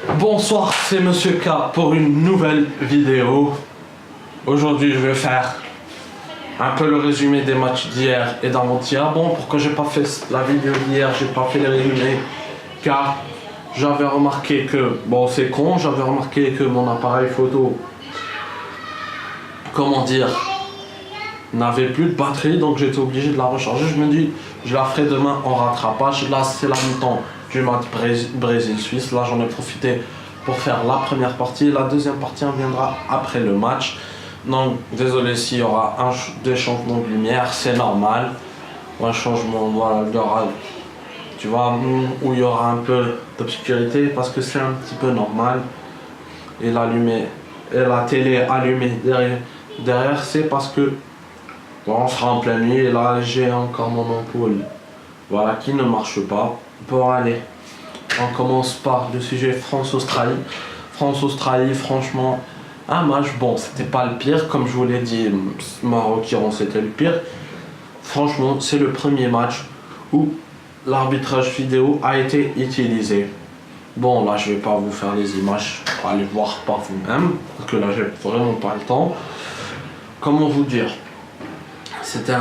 Bonsoir, c'est Monsieur K pour une nouvelle vidéo. Aujourd'hui, je vais faire un peu le résumé des matchs d'hier et d'avant-hier. Bon, pourquoi j'ai pas fait la vidéo d'hier, j'ai pas fait les résumés, car j'avais remarqué que, bon c'est con, j'avais remarqué que mon appareil photo, comment dire, n'avait plus de batterie, donc j'étais obligé de la recharger. Je me dis, je la ferai demain en rattrapage. Là, c'est la mi-temps du match Brésil-Suisse. Là, j'en ai profité pour faire la première partie. La deuxième partie en viendra après le match. Donc, désolé s'il y aura des changements de lumière, c'est normal. Ou un changement, voilà, tu vois, où il y aura un peu d'obscurité, parce que c'est un petit peu normal. Et la télé allumée derrière, c'est parce que bon, on sera en pleine nuit et là j'ai encore mon ampoule, voilà, qui ne marche pas. Bon allez, on commence par le sujet France-Australie. France-Australie, franchement, un match, bon c'était pas le pire, comme je vous l'ai dit, Maroc-Iran c'était le pire. Franchement, c'est le premier match où l'arbitrage vidéo a été utilisé. Bon là je vais pas vous faire les images, allez voir par vous-même, parce que là j'ai vraiment pas le temps. Comment vous dire? C'était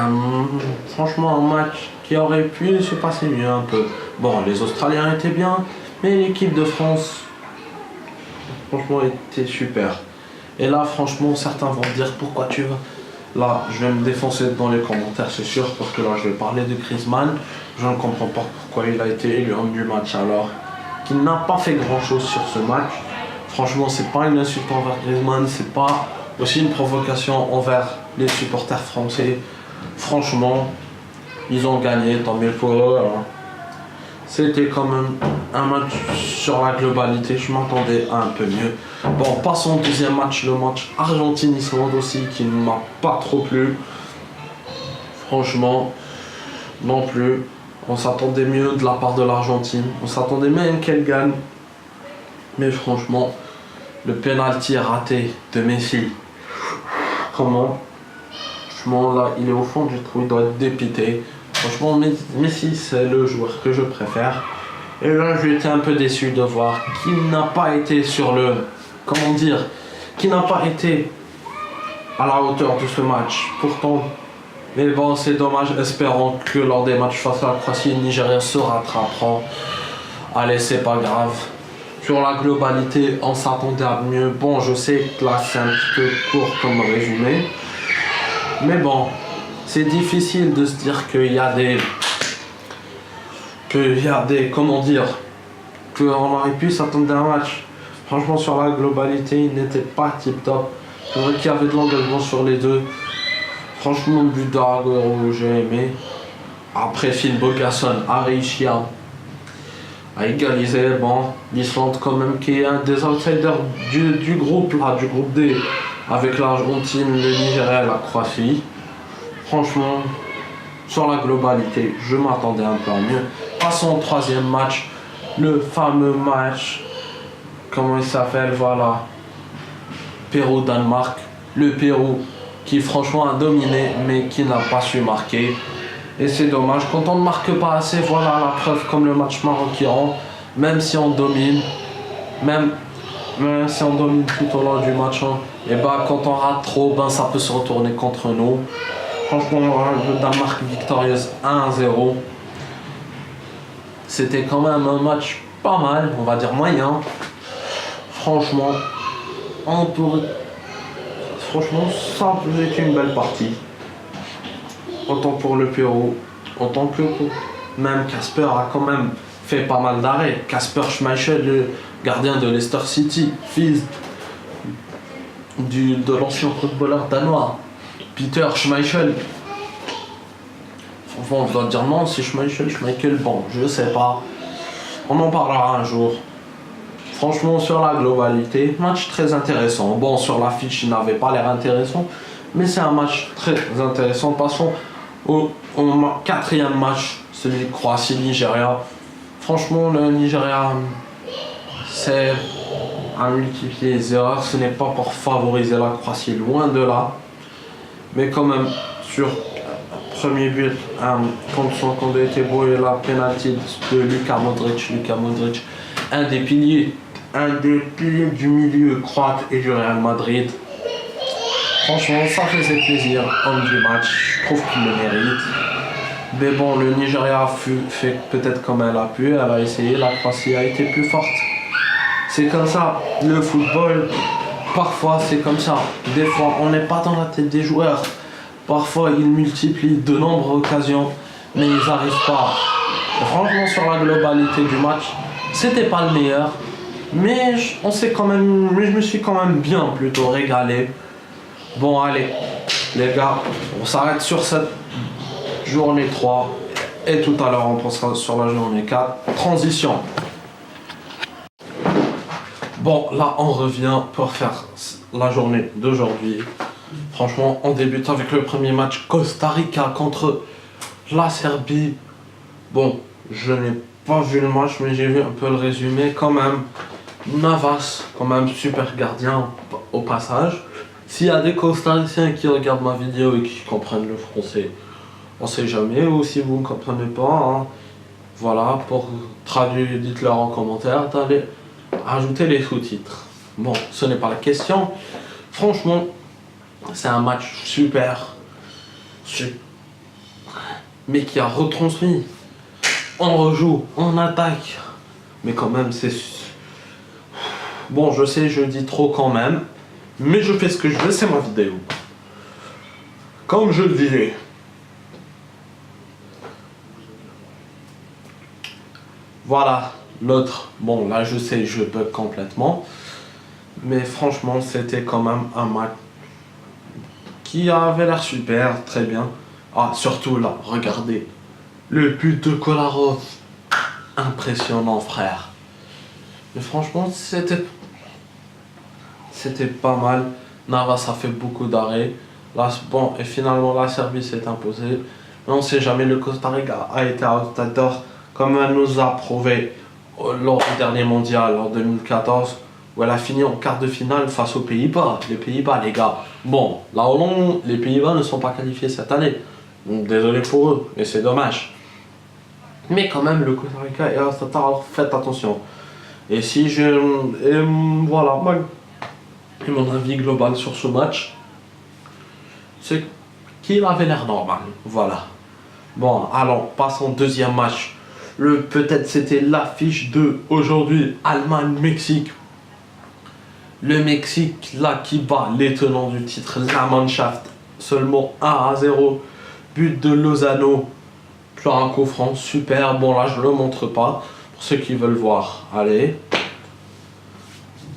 franchement un match qui aurait pu se passer mieux un peu. Bon, les Australiens étaient bien, mais l'équipe de France, franchement, était super. Et là, franchement, certains vont dire pourquoi tu vas. Là, je vais me défoncer dans les commentaires, c'est sûr, parce que là, je vais parler de Griezmann. Je ne comprends pas pourquoi il a été élu homme du match alors qu'il n'a pas fait grand-chose sur ce match. Franchement, c'est pas une insulte envers Griezmann, c'est pas aussi une provocation envers les supporters français. Franchement, ils ont gagné, tant mieux pour eux. Hein. C'était quand même un match sur la globalité, je m'attendais à un peu mieux. Bon, passons au deuxième match, le match Argentine-Islande aussi, qui ne m'a pas trop plu. Franchement, non plus. On s'attendait mieux de la part de l'Argentine. On s'attendait même qu'elle gagne. Mais franchement, le penalty raté de Messi. Comment? Franchement, là, il est au fond du trou, il doit être dépité. Franchement, Messi, c'est le joueur que je préfère. Et là, j'ai été un peu déçu de voir qu'il n'a pas été sur le... Comment dire? Qu'il n'a pas été à la hauteur de ce match. Pourtant, mais bon, c'est dommage. Espérons que lors des matchs face à la Croatie, le Nigeria se rattraperont. Allez, c'est pas grave. Sur la globalité, on s'attendait à mieux. Bon, je sais que là, c'est un petit peu court comme résumé. Mais bon, c'est difficile de se dire qu'il y a des... Comment dire? Qu'on aurait pu s'attendre à un match. Franchement, sur la globalité, il n'était pas tip-top. C'est vrai qu'il y avait de l'engagement sur les deux. Franchement, le but d'Aguero, j'ai aimé. Après, Phil Bogasson a réussi à égaliser. Bon, l'Islande quand même, qui est un des outsiders du groupe, là, du groupe D. Avec l'Argentine, le Nigeria et la Croatie. Franchement, sur la globalité, je m'attendais un peu à mieux. Passons au troisième match, le fameux match, comment il s'appelle, voilà, Pérou-Danemark. Le Pérou qui franchement a dominé, mais qui n'a pas su marquer. Et c'est dommage, quand on ne marque pas assez, voilà la preuve comme le match Maroc-Iran, même si on domine, même si on domine tout au long du match, hein, et bah quand on rate trop, ben ça peut se retourner contre nous. Franchement, le Danemark victorieuse 1-0. C'était quand même un match pas mal, on va dire moyen. Franchement, franchement, ça a été une belle partie. Autant pour le Pérou, autant que pour... Même Kasper a quand même fait pas mal d'arrêts. Kasper Schmeichel, le gardien de Leicester City, fils de l'ancien footballeur danois, Peter Schmeichel. Franchement, on doit dire non, c'est Schmeichel, bon, je sais pas. On en parlera un jour. Franchement, sur la globalité, match très intéressant. Bon, sur l'affiche, il n'avait pas l'air intéressant, mais c'est un match très intéressant. Passons au quatrième match, celui de Croatie-Nigeria. Franchement, le Nigeria, c'est à multiplier les erreurs. Ce n'est pas pour favoriser la Croatie, loin de là. Mais quand même, sur premier but, quand il était beau et la penalty de Luka Modric, un des piliers un des piliers du milieu croate et du Real Madrid. Franchement, ça faisait plaisir. Homme du match, je trouve qu'il le mérite. Mais bon, le Nigeria fait peut-être comme elle a pu, elle a essayé, la Croatie a été plus forte. C'est comme ça, le football, parfois c'est comme ça. Des fois, on n'est pas dans la tête des joueurs. Parfois, ils multiplient de nombreuses occasions, mais ils n'arrivent pas. Franchement, sur la globalité du match, c'était pas le meilleur. Mais je me suis quand même bien plutôt régalé. Bon, allez, les gars, on s'arrête sur cette journée 3. Et tout à l'heure, on passera sur la journée 4. Transition. Bon, là, on revient pour faire la journée d'aujourd'hui. Franchement, on débute avec le premier match Costa Rica contre la Serbie. Bon, je n'ai pas vu le match, mais j'ai vu un peu le résumé quand même. Navas, quand même super gardien au passage. S'il y a des Costariciens qui regardent ma vidéo et qui comprennent le français, on sait jamais, ou si vous ne comprenez pas, hein, voilà, pour traduire, dites-leur en commentaire, d'aller ajouter les sous-titres. Bon, ce n'est pas la question. Franchement, c'est un match super, mais qui a retransmis. On rejoue, on attaque, mais quand même, c'est... Bon, je sais, je dis trop quand même, mais je fais ce que je veux, c'est ma vidéo. Comme je le disais. Voilà, l'autre. Bon, là, je sais, je bug complètement. Mais franchement, c'était quand même un match qui avait l'air super, très bien. Ah, surtout là, regardez. Le but de Kolarov. Impressionnant, frère. Mais franchement, c'était pas mal. Navas a fait beaucoup d'arrêts. Là, bon, et finalement, la Serbie s'est imposée. Mais on ne sait jamais, le Costa Rica a été outsiders, comme elle nous a prouvé lors du dernier mondial, en 2014, où elle a fini en quart de finale face aux Pays-Bas. Les Pays-Bas, les gars. Bon, la Hollande, les Pays-Bas ne sont pas qualifiés cette année. Donc, désolé pour eux, mais c'est dommage. Mais quand même, le Costa Rica est outsiders, alors faites attention. Et si je... Et voilà, et mon avis global sur ce match, c'est qu'il avait l'air normal. Voilà. Bon, alors, passons au deuxième match. Peut-être c'était l'affiche de aujourd'hui, Allemagne-Mexique. Le Mexique, là, qui bat les tenants du titre, la Mannschaft, seulement 1-0. But de Lozano, sur un coup franc, super. Bon, là, je ne le montre pas. Pour ceux qui veulent voir,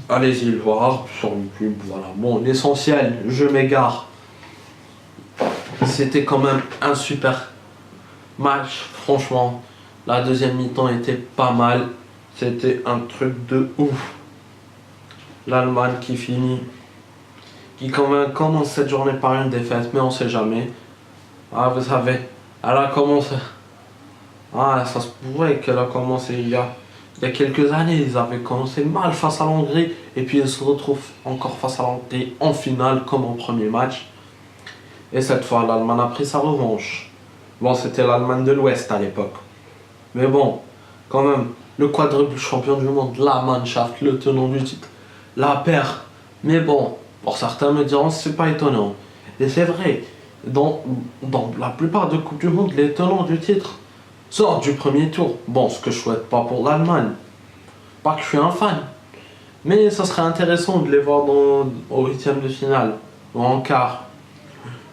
allez-y le voir sur YouTube, voilà. Bon, l'essentiel, je m'égare. C'était quand même un super match, franchement. La deuxième mi-temps était pas mal. C'était un truc de ouf. L'Allemagne qui quand même commence cette journée par une défaite, mais on sait jamais. Ah, vous savez, elle a commencé. Ah, ça se pourrait qu'elle a commencé il y a quelques années. Ils avaient commencé mal face à l'Hongrie. Et puis ils se retrouvent encore face à l'Hongrie en finale, comme en premier match. Et cette fois, l'Allemagne a pris sa revanche. Bon, c'était l'Allemagne de l'Ouest à l'époque. Mais bon, quand même, le quadruple champion du monde, la Mannschaft, le tenant du titre, la paire. Mais bon, pour certains me diront, c'est pas étonnant. Et c'est vrai, dans la plupart des Coupes du Monde, les tenants du titre sortent du premier tour. Bon, ce que je souhaite pas pour l'Allemagne. Pas que je suis un fan. Mais ça serait intéressant de les voir au huitième de finale, ou en quart.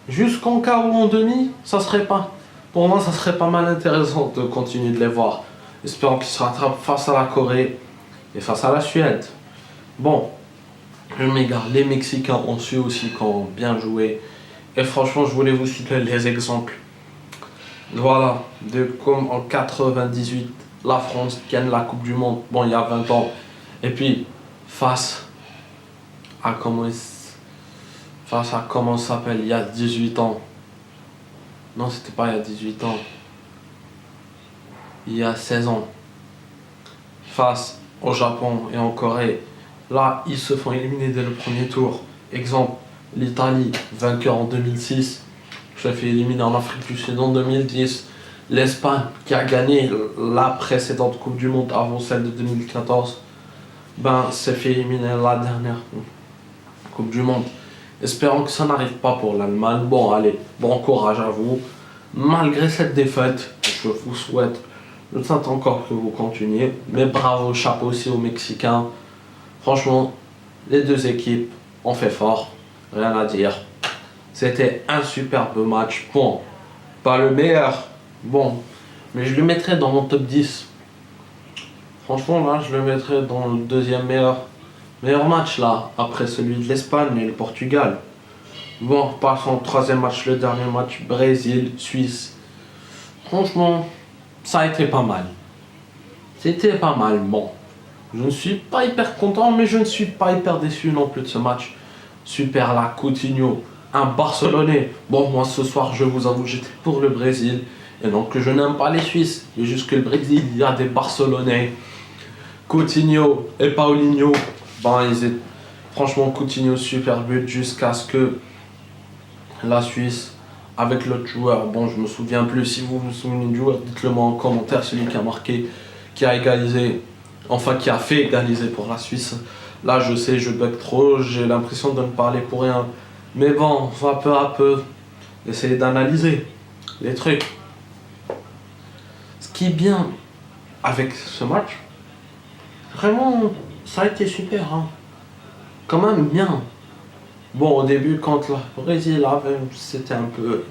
Jusqu'en quart ou en demi, ça serait pas... Pour moi, ça serait pas mal intéressant de continuer de les voir. Espérons qu'ils se rattrapent face à la Corée et face à la Suède. Bon, je m'égare. Les Mexicains ont su aussi quand bien joué. Et franchement, je voulais vous citer les exemples. Voilà, comme en 98, la France gagne la Coupe du Monde. Bon, il y a 20 ans. Et puis, face à comment ça s'appelle, il y a 18 ans. Non, c'était pas il y a 18 ans. Il y a 16 ans. Face au Japon et en Corée. Là, ils se font éliminer dès le premier tour. Exemple, l'Italie, vainqueur en 2006. Se fait éliminer en Afrique du Sud en 2010. L'Espagne, qui a gagné la précédente Coupe du Monde avant celle de 2014. ben, s'est fait éliminer la dernière Coupe du Monde. Espérons que ça n'arrive pas pour l'Allemagne. Bon, allez, bon courage à vous. Malgré cette défaite, je vous souhaite, je souhaite encore que vous continuiez. Mais bravo, chapeau aussi aux Mexicains. Franchement, les deux équipes ont fait fort. Rien à dire. C'était un superbe match. Bon, pas le meilleur. Bon, mais je le mettrais dans mon top 10. Franchement, là, je le mettrais dans le deuxième meilleur match, là, après celui de l'Espagne et le Portugal. Bon, passons au troisième match, le dernier match, Brésil-Suisse. Franchement, ça a été pas mal. C'était pas mal, bon. Je ne suis pas hyper content, mais je ne suis pas hyper déçu non plus de ce match. Super là, Coutinho, un Barcelonais. Bon, moi ce soir, je vous avoue, j'étais pour le Brésil. Et donc que je n'aime pas les Suisses. Il y a juste que le Brésil, il y a des Barcelonais. Coutinho et Paulinho, ben, franchement, Coutinho, super but jusqu'à ce que la Suisse, avec l'autre joueur, bon, je me souviens plus, si vous vous souvenez du joueur, dites-le moi en commentaire, celui qui a marqué, qui a égalisé, enfin qui a fait égaliser pour la Suisse. Là, je sais, je bug trop, j'ai l'impression de ne parler pour rien. Mais bon, on va peu à peu essayer d'analyser les trucs. Ce qui est bien avec ce match, vraiment, ça a été super, hein. Quand même bien. Bon, au début, quand le Brésil avait, c'était un peu.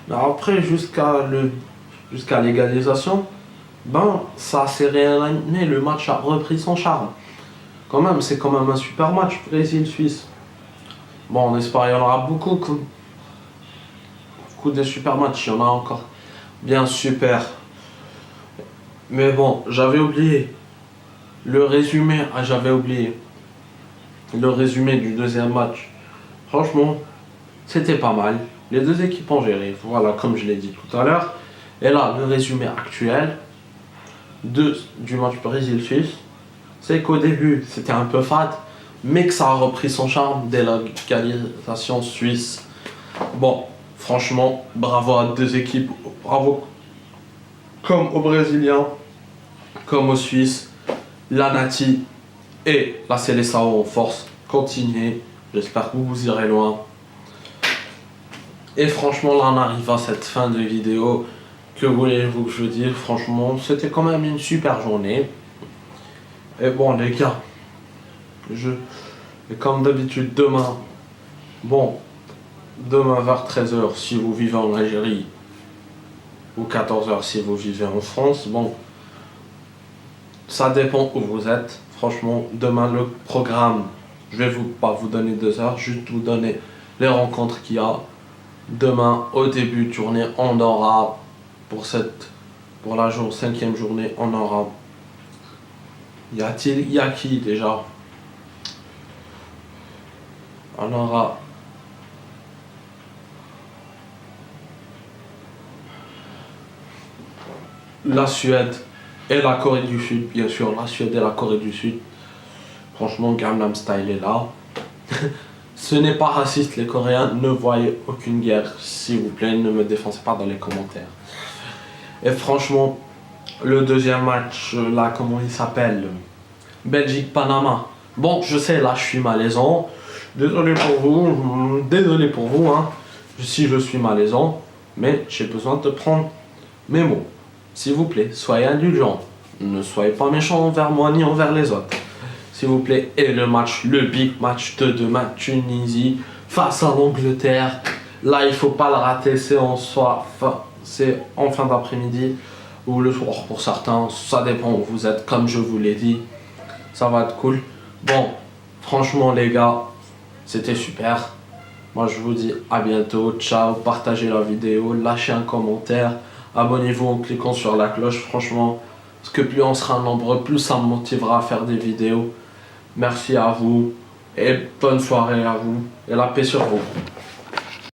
Mais après, jusqu'à l'égalisation, ben, ça s'est réaligné. Le match a repris son charme. Quand même, c'est quand même un super match, Brésil-Suisse. Bon, on espère qu'il y en aura beaucoup. Beaucoup de super matchs, il y en a encore. Bien super. Mais bon, j'avais oublié. J'avais oublié. Le résumé du deuxième match. Franchement, c'était pas mal. Les deux équipes ont géré, voilà, comme je l'ai dit tout à l'heure. Et là, le résumé actuel du match Brésil-Suisse, c'est qu'au début, c'était un peu fade, mais que ça a repris son charme dès la qualification suisse. Bon, franchement, bravo à deux équipes, bravo comme aux Brésiliens, comme aux Suisses, la Nati et la Seleção en force. Continuez. J'espère que vous irez loin. Et franchement, là, on arrive à cette fin de vidéo. Que voulez-vous que je dise? Franchement, c'était quand même une super journée. Et bon, les gars, et comme d'habitude, demain vers 13h, si vous vivez en Algérie, ou 14h si vous vivez en France, bon, ça dépend où vous êtes. Franchement, demain, le programme, je vais pas vous donner 2 heures, juste vous donner les rencontres qu'il y a. Demain, au début de journée, on aura, pour la 5e journée, on aura. Il y a qui déjà? On aura. La Suède et la Corée du Sud, bien sûr, la Suède et la Corée du Sud. Franchement, Gangnam Style est là. Ce n'est pas raciste, les Coréens, ne voyez aucune guerre, s'il vous plaît, ne me défoncez pas dans les commentaires. Et franchement, le deuxième match, là, comment il s'appelle? Belgique-Panama. Bon, je sais, là, je suis malaisant. Désolé pour vous, hein, si je suis malaisant, mais j'ai besoin de prendre mes mots. S'il vous plaît, soyez indulgents. Ne soyez pas méchants envers moi ni envers les autres. S'il vous plaît, et le big match de demain, Tunisie face à l'Angleterre. Là, il faut pas le rater, c'est en fin d'après-midi ou le soir pour certains, ça dépend où vous êtes, comme je vous l'ai dit. Ça va être cool. Bon, franchement les gars, c'était super. Moi je vous dis à bientôt, ciao, partagez la vidéo, lâchez un commentaire, abonnez-vous en cliquant sur la cloche, franchement, parce que plus on sera nombreux, plus ça me motivera à faire des vidéos. Merci à vous et bonne soirée à vous et la paix sur vous.